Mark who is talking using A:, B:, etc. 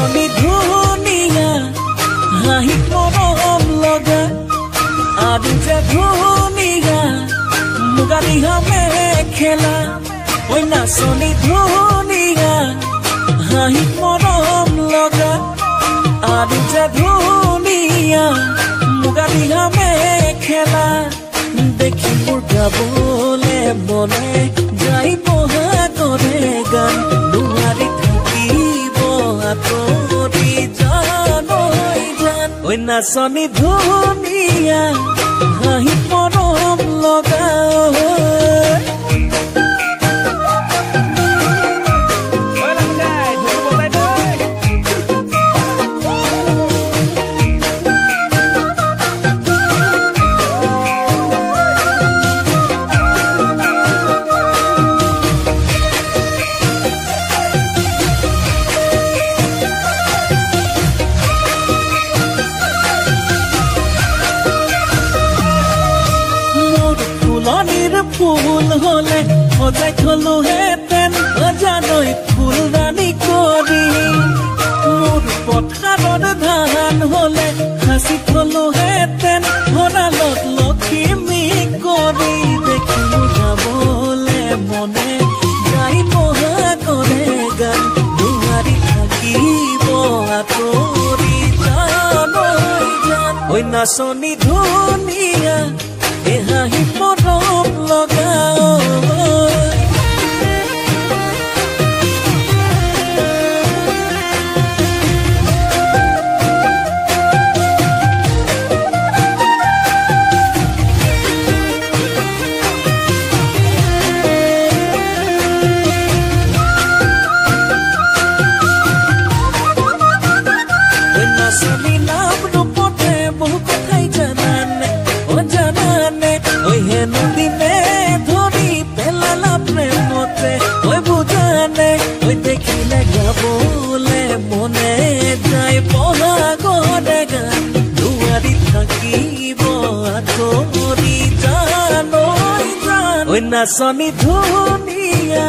A: নাচনী ধুনীয়া হাঁহি মৰম লগা আৰু যে ধুনীয়া মুগা ৰিহা মেখেলা ঐ নাচনী ধুনীয়া হাঁহি মৰম লগা আৰু যে ধুনীয়া মুগা ৰিহা মেখেলা দেখি মোৰ গাবলে মনে যাই বহাগৰে গান নোৱাৰি থাকিব আঁতৰি জানৈ জান ঐ নাচনী ধুনীয়া হাঁহি মৰম লগা ফুল হলে সজাই থলো হেতেন জানৈ ফুলদানি কৰি মোৰ পথাৰত ধান হলে সাঁচি থলো হেতেন ভঁৰালত লখিমী কৰি দেখি গাবলে মনে গাই বহাগৰে গান নোৱাৰি থাকিব আঁতৰি জানৈ জান ঐ নাচনী ধুনীয়া হাঁহি মৰম লগা নাচনী নাম ৰূপতে বহু কথাই জানানে জানানে ঐ হেনো দিনে ধৰি পেলালা প্ৰেমতে ঐ বুজানে ঐ দেখিলে গাবলে মনে যায় বহাগৰে গান নোৱাৰি থাকিব আঁতৰি জানৈ জান ঐ নাচনী ধুনীয়া